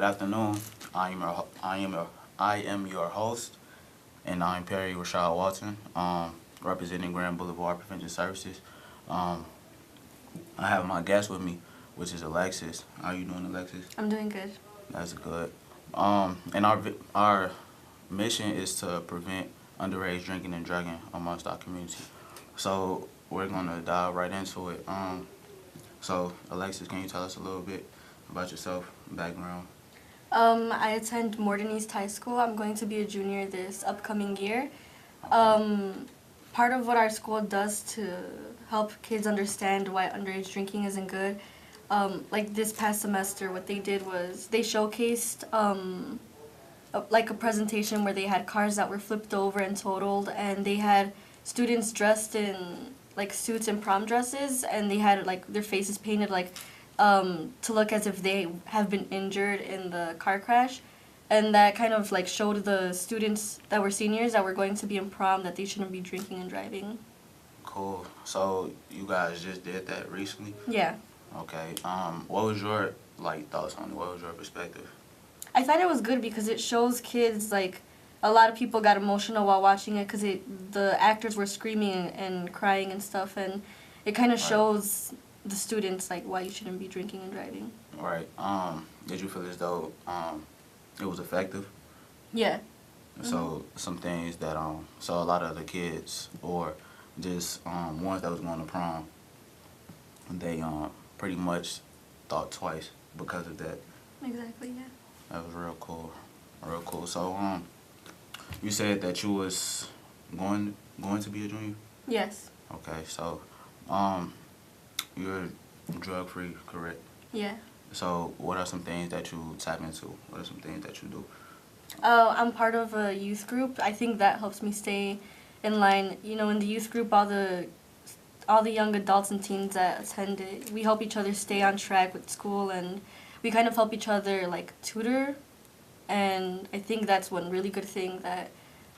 Good afternoon. I am your host, and I'm Perry Rashad Walton, representing Grand Boulevard Prevention Services. Um, I have my guest with me, which is Alexis. How you doing, Alexis? I'm doing good. That's good. And our mission is to prevent underage drinking and drugging amongst our community. So we're gonna dive right into it. So Alexis, can you tell us a little bit about yourself, background? I attend Morden East High School. I'm going to be a junior this upcoming year. Okay. Part of what our school does to help kids understand why underage drinking isn't good, like this past semester, what they did was they showcased like a presentation where they had cars that were flipped over and totaled, and they had students dressed in like suits and prom dresses, and they had like their faces painted like to look as if they have been injured in the car crash. And that kind of like showed the students that were seniors that were going to be in prom that they shouldn't be drinking and driving. Cool. So you guys just did that recently? Yeah. Okay. What was your thoughts on it? What was your perspective? I thought it was good because it shows kids like a lot of people got emotional while watching it because the actors were screaming and crying and stuff, and it kind of Right. shows the students like why you shouldn't be drinking and driving. Right. Did you feel as though it was effective? Yeah. So some things that so a lot of the kids or just ones that was going to prom, they pretty much thought twice because of that. Exactly. Yeah. That was real cool. Real cool. So you said that you was going to be a junior? Yes. Okay. So um you're drug free, correct? Yeah. So what are some things that you tap into? What are some things that you do? I'm part of a youth group. I think that helps me stay in line. You know, in the youth group, all the young adults and teens that attend it, we help each other stay on track with school, and we kind of help each other like tutor. And I think that's one really good thing that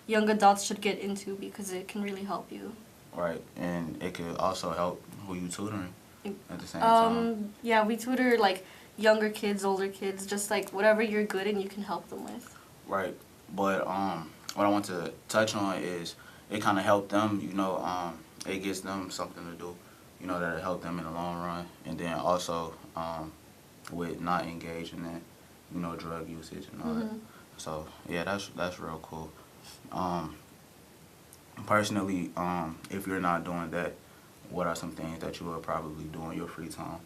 young adults should get into because it can really help you. Right. And it could also help who you tutoring at the same time. Yeah, we tutor like younger kids, older kids, just like whatever you're good in, you can help them with. Right. But what I want to touch on is it kind of helped them, it gets them something to do, that'll help them in the long run. And then also with not engaging in, drug usage and all that. So yeah, that's real cool. Um, Personally, if you're not doing that, what are some things that you would probably do in your free time?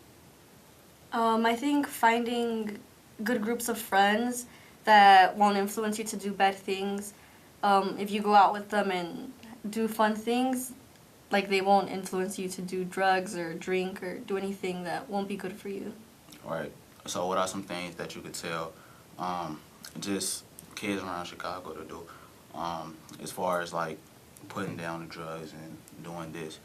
I think finding good groups of friends that won't influence you to do bad things. If you go out with them and do fun things, like they won't influence you to do drugs or drink or do anything that won't be good for you. Right. So what are some things that you could tell just kids around Chicago to do as far as like putting down the drugs and doing this?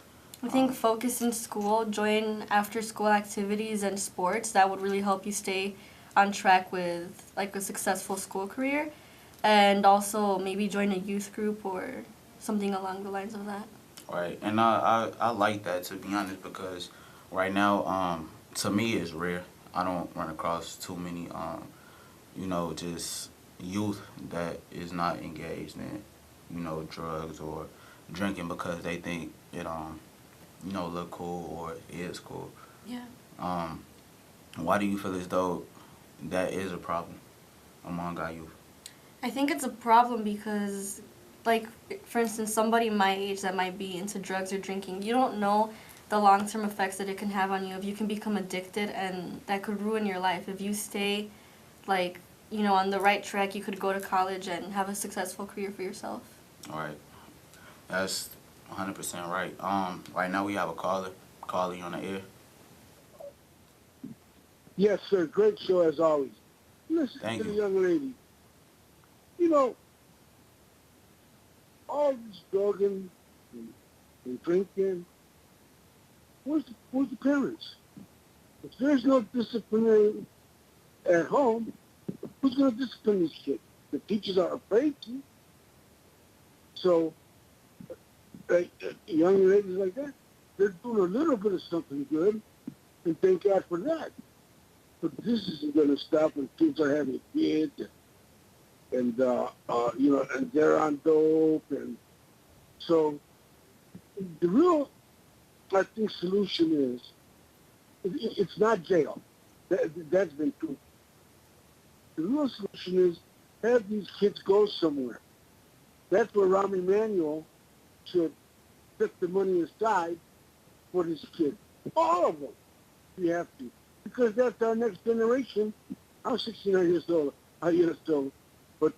I think focus in school, join after school activities and sports. That would really help you stay on track with like a successful school career. And also maybe join a youth group or something along the lines of that. Right. And I like that, to be honest, because right now, to me it's rare. I don't run across too many just youth that is not engaged in, drugs or drinking because they think it look cool or is cool. Yeah. Um, why do you feel as though that is a problem among our youth? I think it's a problem because, like, for instance, somebody my age that might be into drugs or drinking, you don't know the long-term effects that it can have on you. If you can become addicted, and that could ruin your life. If you stay, like, on the right track, you could go to college and have a successful career for yourself. All right. That's 100% right. Right now we have a caller. Caller, you on the air? Yes, sir. Great show as always. Listen Thank to the you. young lady. You know, all this drugging and drinking, where's the parents? If there's no disciplinary at home, who's going to discipline these kids? The teachers are afraid to. So, young ladies like that, they're doing a little bit of something good, and thank God for that. But this isn't going to stop when kids are having kids and and they're on dope. And so the real, I think, solution is, it's not jail. That's been proven. The real solution is have these kids go somewhere. That's where Rahm Emanuel should set the money aside for these kids. All of them. We have to. Because that's our next generation. I'm 69 years old. But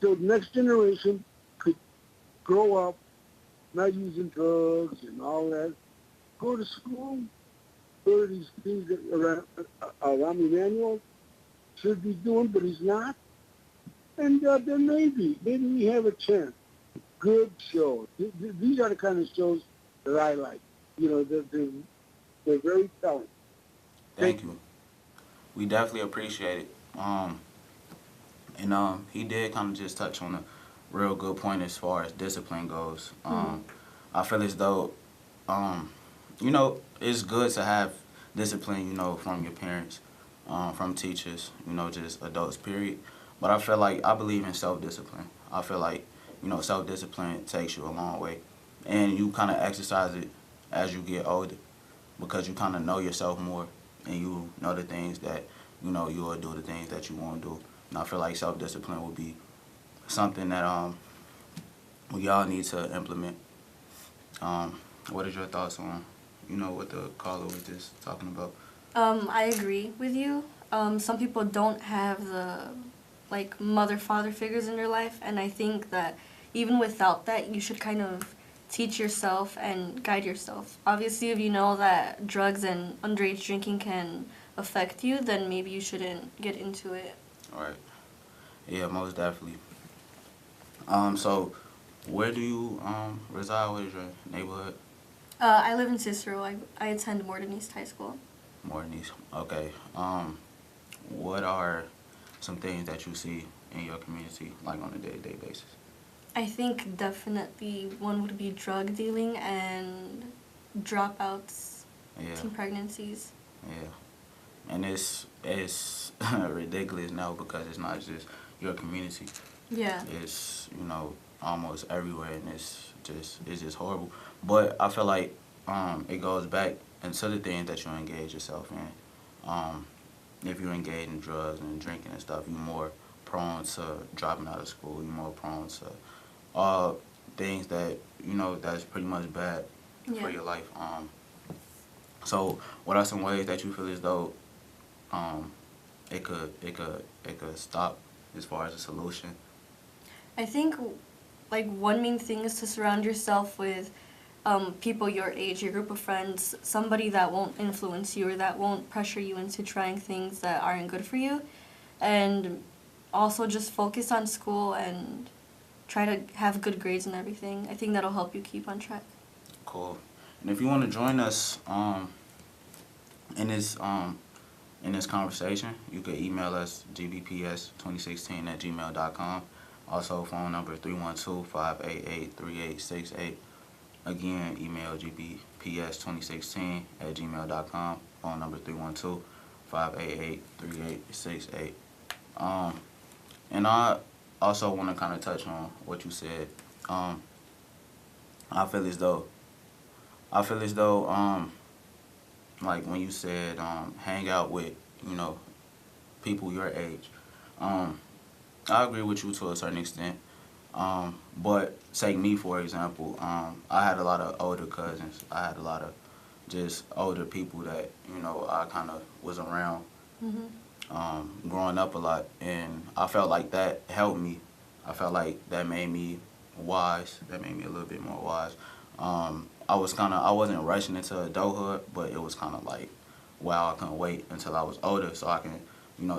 so the next generation could grow up not using drugs and all that. Go to school. Go to these things that Rahm Emanuel should be doing, but he's not. And then maybe we have a chance. Good shows. These are the kind of shows that I like. They're very telling. Thank you. We definitely appreciate it. He did kind of just touch on a real good point as far as discipline goes. I feel as though, it's good to have discipline, from your parents, from teachers, just adults, period. But I believe in self-discipline. I feel like, self-discipline takes you a long way. And you kind of exercise it as you get older because you kind of know yourself more and you know the things that, you will do the things that you want to do. And I feel like self-discipline would be something that we all need to implement. What is your thoughts on, what the caller was just talking about? I agree with you. Some people don't have the mother father figures in their life, and I think that even without that, you should kind of teach yourself and guide yourself. Obviously, if you know that drugs and underage drinking can affect you, then maybe you shouldn't get into it. Right. Yeah, most definitely. So where do you reside? What is your neighborhood? I live in Cicero. I attend Morton East High School. Morton East. Okay. What are some things that you see in your community, like on a day-to-day basis? I think definitely one would be drug dealing and dropouts, Yeah. teen pregnancies. Yeah. And it's ridiculous now because it's not just your community. Yeah. It's, almost everywhere, and it's just horrible. But I feel like it goes back into the things that you engage yourself in. If you engage in drugs and drinking and stuff, you're more prone to dropping out of school. You're more prone to all things that, that's pretty much bad for your life. So what are some ways that you feel as though it could stop as far as a solution? I think one main thing is to surround yourself with people your age, your group of friends, somebody that won't influence you or that won't pressure you into trying things that aren't good for you. And also just focus on school and try to have good grades and everything. I think that'll help you keep on track. Cool. And if you want to join us in this conversation, you can email us gbps2016@gmail.com. Also, phone number 312-588-3868. Again, email gbps2016@gmail.com. Phone number 312-588-3868. And I also want to kind of touch on what you said. I feel as though, like when you said, hang out with, people your age. I agree with you to a certain extent. But take me, for example. I had a lot of older cousins. I had a lot of just older people that, I kind of was around growing up a lot. And I felt like that helped me. I felt like that made me wise. That made me a little bit more wise. I wasn't rushing into adulthood, but it was kind of like, wow, I couldn't wait until I was older so I can,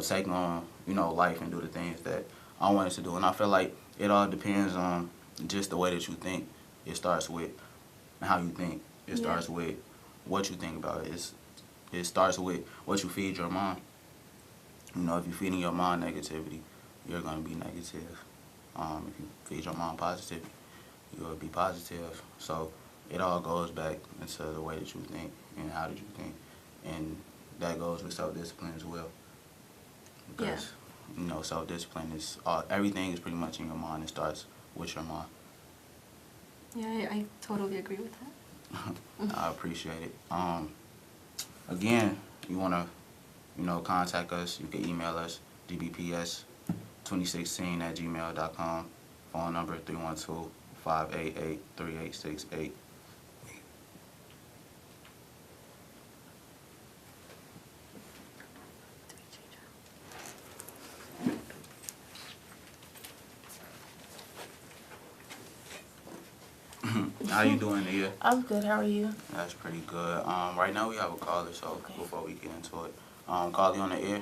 take on, life and do the things that I wanted to do. And I feel like it all depends on just the way that you think. It starts with how you think. It starts with what you think about it. It starts with what you feed your mind. If you're feeding your mind negativity, you're going to be negative. If you feed your mind positive, you'll be positive. So it all goes back into the way that you think and how did you think. And that goes with self-discipline as well. Yeah. Because, self-discipline is, everything is pretty much in your mind. It starts with your mind. Yeah, I totally agree with that. I appreciate it. Again, you want to, contact us, you can email us, dbps2016@gmail.com. Phone number 312-588-3868. How you doing, Nia? I'm good. How are you? That's pretty good. Right now we have a caller, so Okay. before we get into it, call you on the air.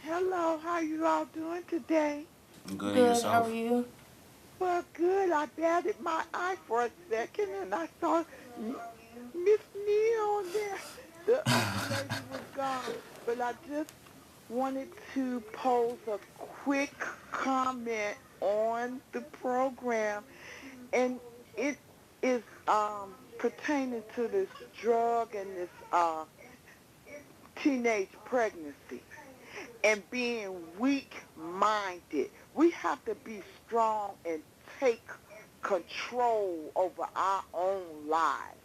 Hello, how you all doing today? Good, and Good. yourself? How are you? Well, good. I batted my eye for a second and I saw Miss Nia on there. The other lady was gone. But I just wanted to pose a quick comment on the program. And it is pertaining to this drug and this teenage pregnancy. And being weak-minded. We have to be strong and take control over our own lives.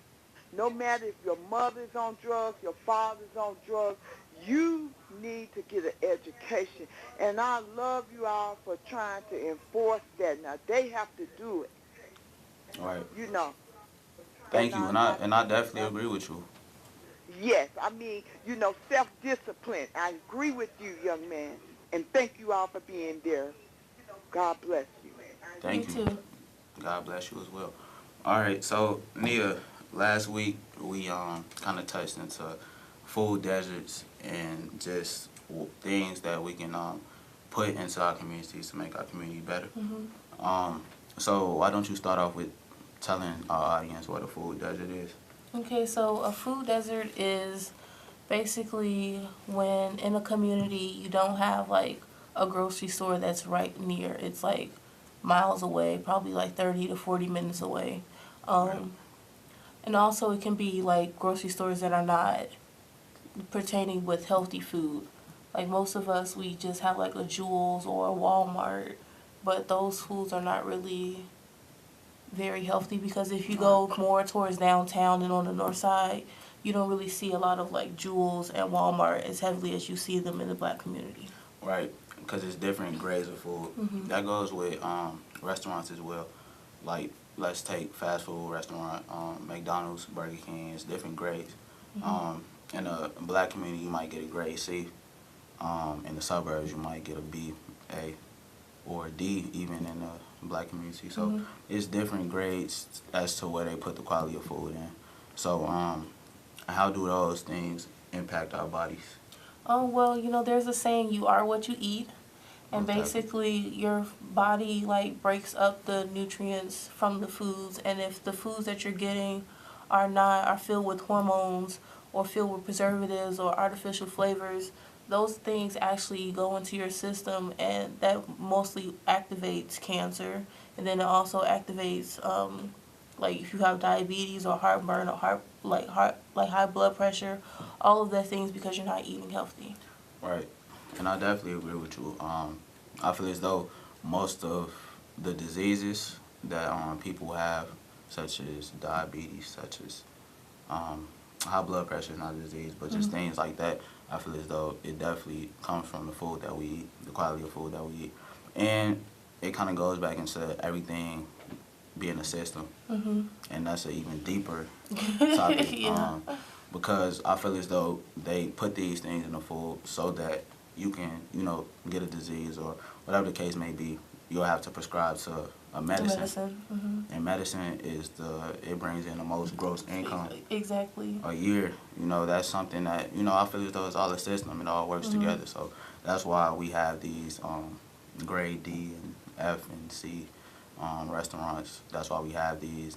No matter if your mother's on drugs, your father's on drugs, you need to get an education. And I love you all for trying to enforce that. Now, they have to do it, Right. you know. Thank you, and I definitely agree with you. Yes, I mean, self-discipline. I agree with you, young man. And thank you all for being there. God bless you. Thank Me you. too. God bless you as well. All right, so Nia, last week we kind of touched into food deserts and just things that we can put into our communities to make our community better. So why don't you start off with telling our audience what a food desert is? Okay, so a food desert is basically when in a community you don't have like a grocery store that's right near. It's like miles away, probably like 30 to 40 minutes away. Right. And also it can be like grocery stores that are not pertaining with healthy food. Like most of us, we just have like a Jewel's or a Walmart, but those foods are not really very healthy because if you go more towards downtown and on the north side, you don't really see a lot of like Jewel's and Walmart as heavily as you see them in the black community. Right, because it's different grades of food. That goes with restaurants as well. Like, let's take fast food restaurant, McDonald's, Burger King, it's different grades. In a black community, you might get a grade C. In the suburbs, you might get a B, A, or a D, even in the black community. So it's different grades as to where they put the quality of food in. So how do those things impact our bodies? Oh, well, there's a saying, you are what you eat. And Okay. basically your body like breaks up the nutrients from the foods, and if the foods that you're getting are filled with hormones or filled with preservatives or artificial flavors, those things actually go into your system, and that mostly activates cancer. And then it also activates like if you have diabetes or heartburn or high blood pressure, all of that things because you're not eating healthy. Right, and I definitely agree with you. I feel as though most of the diseases that people have, such as diabetes, such as high blood pressure is not a disease, but just things like that, I feel as though it definitely comes from the food that we eat, the quality of food that we eat. And it kind of goes back into everything being a system. And that's an even deeper topic. Yeah. Because I feel as though they put these things in the food so that you can, get a disease or whatever the case may be. You'll have to prescribe to a medicine. And medicine it brings in the most gross income Exactly. a year. That's something that, I feel as though it's all a system. It all works together. So that's why we have these grade D and F and C restaurants. That's why we have these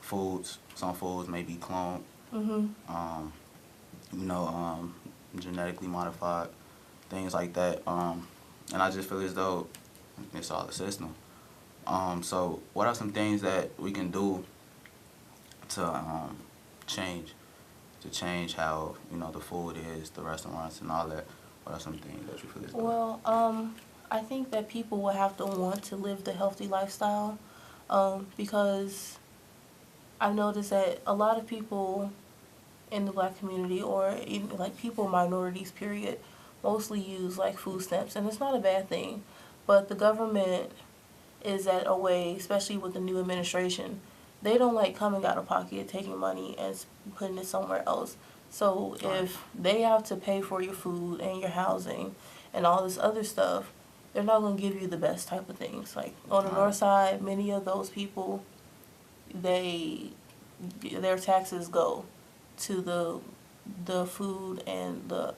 foods. Some foods may be cloned, genetically modified, things like that. And I just feel as though it's all a system. So what are some things that we can do to change how the food is, the restaurants and all that? What are some things that you feel is good? Well, I think that people will have to want to live the healthy lifestyle, because I've noticed that a lot of people in the black community, or even like people minorities period, mostly use like food stamps, and it's not a bad thing, but the government is at a way, especially with the new administration, they don't like coming out of pocket, taking money and putting it somewhere else. So if they have to pay for your food and your housing and all this other stuff, they're not going to give you the best type of things. Like on the north side, many of those people, their taxes go to the food and the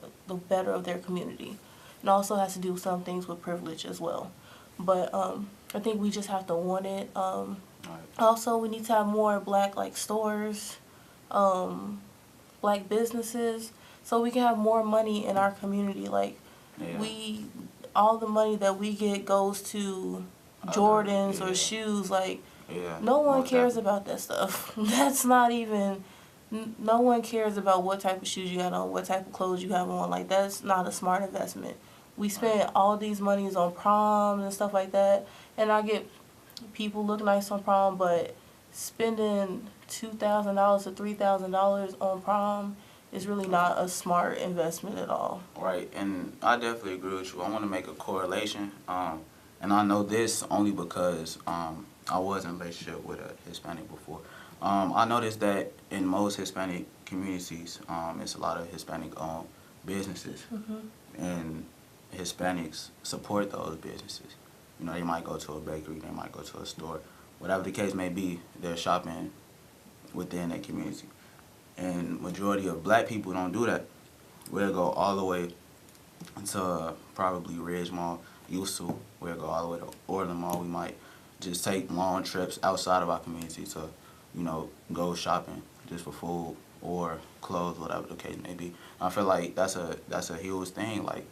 better of their community. It also has to do some things with privilege as well. But I think we just have to want it. Also, we need to have more black like stores, black businesses, so we can have more money in our community. Like all the money that we get goes to Jordans or shoes. Like no one cares about that stuff. That's not even. No one cares about what type of shoes you got on, what type of clothes you have on. Like that's not a smart investment. We spend all these monies on prom and stuff like that, and I get people look nice on prom, but spending $2,000 to $3,000 on prom is really not a smart investment at all. Right, and I definitely agree with you. I want to make a correlation, and I know this only because I was in a relationship with a Hispanic before. I noticed that in most Hispanic communities, it's a lot of Hispanic-owned businesses, and Hispanics support those businesses. You know, they might go to a bakery, they might go to a store, whatever the case may be, they're shopping within their community. And majority of black people don't do that. We'll go all the way to probably Ridge Mall, used to. We'll go all the way to Orland Mall. We might just take long trips outside of our community to, go shopping just for food or clothes, whatever the case may be. I feel like that's a huge thing. Like,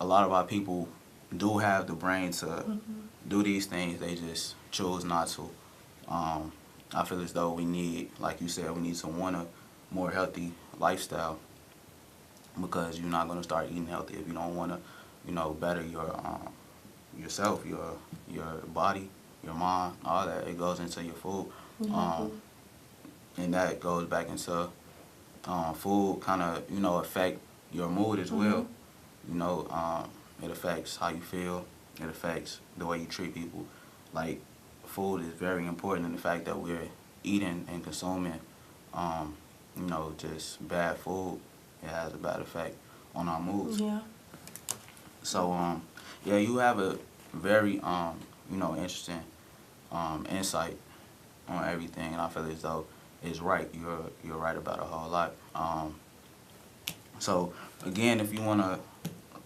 a lot of our people do have the brain to do these things. They just choose not to. I feel as though we need, like you said, we need to want a more healthy lifestyle, because you're not going to start eating healthy if you don't want to, better your yourself, your body, your mind, all that. It goes into your food, and that goes back into food. Kind of affect your mood as well. It affects how you feel. It affects the way you treat people. Like, food is very important in the fact that we're eating and consuming, just bad food. It has a bad effect on our moods. Yeah. So, you have a very, interesting insight on everything, and I feel as though it's right. You're right about a whole lot. So, again, if you want to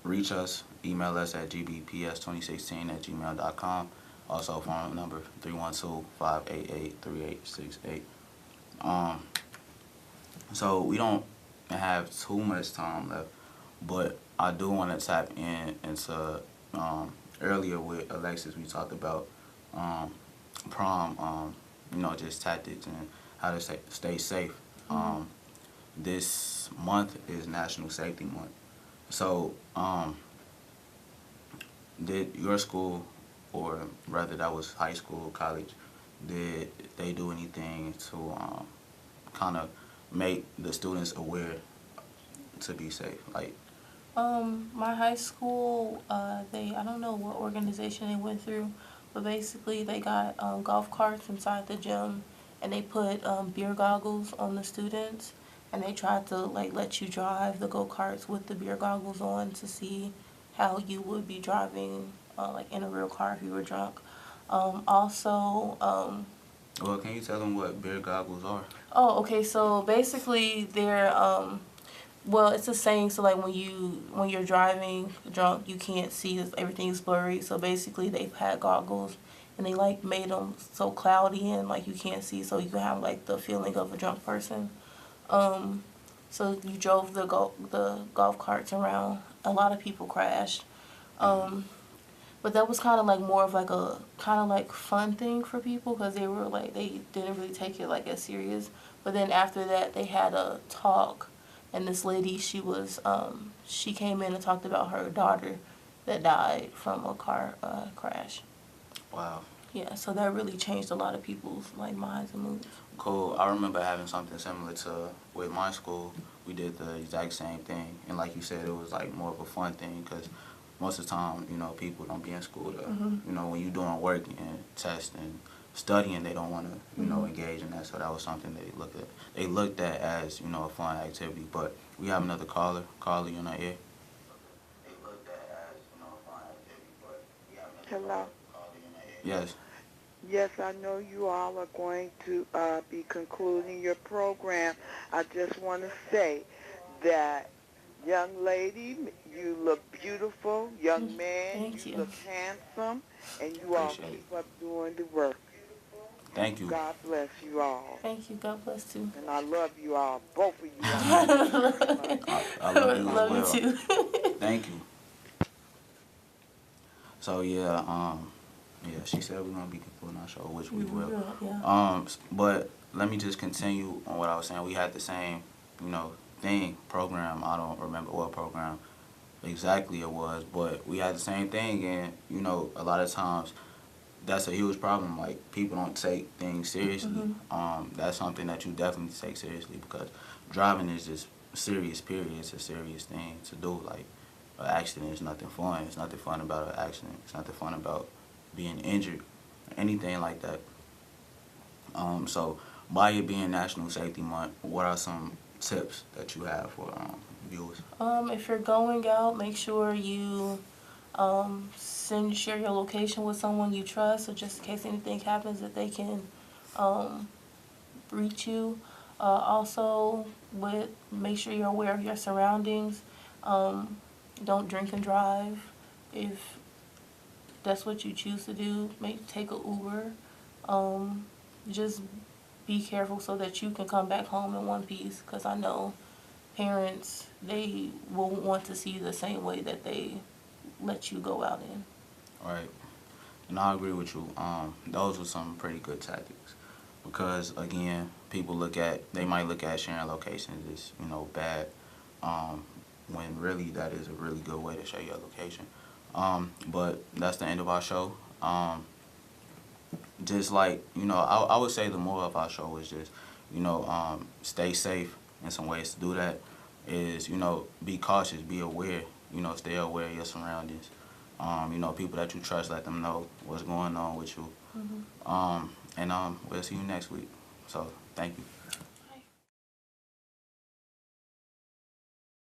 reach us, email us at gbps2016@gmail.com. Also, phone number 312-588-3868. So we don't have too much time left, but I do want to tap into earlier with Alexis. We talked about prom, just tactics and how to stay safe. This month is National Safety Month. So, did your school, or rather that was high school, college, did they do anything to kind of make the students aware to be safe? Like, my high school, I don't know what organization they went through, but basically they got golf carts inside the gym, and they put beer goggles on the students, and they tried to let you drive the go-karts with the beer goggles on to see how you would be driving in a real car if you were drunk. Also, well, can you tell them what beer goggles are? Oh, okay. So basically, they're well, it's a saying. So like when you're driving drunk, you can't see, everything's blurry. So basically, they've had goggles, and they made them so cloudy and you can't see, so you can have the feeling of a drunk person. So you drove the golf carts around. A lot of people crashed. But that was kind of like more of like a kind of like fun thing for people because they were like, they didn't really take it like as serious. But then after that, they had a talk, and this lady, she came in and talked about her daughter that died from a car crash. Wow. Yeah, so that really changed a lot of people's like minds and moods. Cool. I remember having something similar to with my school. We did the exact same thing, and like you said, it was like more of a fun thing because most of the time, you know, people don't be in school. You know, when you're doing work and tests and studying, they don't want to, you know, engage in that. So that was something they looked at. They looked at as, you know, a fun activity. But we have another caller. Caller, you in our ear? They looked at as, you know, a fun activity. But we have another Hello. caller in our ear. Yes. Yes, I know you all are going to be concluding your program. I just want to say that, young lady, you look beautiful. Young man, Thank you you. look handsome. And you all Appreciate it. keep up doing the work. Thank you. God bless you all. Thank you. God bless too. And I love you all, both of you. I love you as Love well. you too. Thank you. So yeah, she said we're gonna be concluding our show, which we will. Yeah. But let me just continue on what I was saying. We had the same, you know, program. I don't remember what program exactly it was, but we had the same thing, and you know, a lot of times that's a huge problem. Like people don't take things seriously. That's something that you definitely take seriously because driving is just serious. Period. It's a serious thing to do. Like an accident is nothing fun. It's nothing fun about an accident. It's nothing fun about being injured, anything like that. So by it being National Safety Month, what are some tips that you have for viewers? If you're going out, make sure you share your location with someone you trust, so just in case anything happens, that they can reach you. Also, make sure you're aware of your surroundings. Don't drink and drive. If that's what you choose to do, take a Uber. Just be careful so that you can come back home in one piece, because I know parents, they will want to see you the same way that they let you go out in. Right. And I agree with you. Those are some pretty good tactics because again, they might look at sharing locations as, you know, bad, when really that is a really good way to share your location. But that's the end of our show. Just like, you know, I would say the moral of our show is just, you know, stay safe. And some ways to do that is, you know, be cautious, be aware, you know, stay aware of your surroundings. You know, people that you trust, let them know what's going on with you. And we'll see you next week. So, thank you.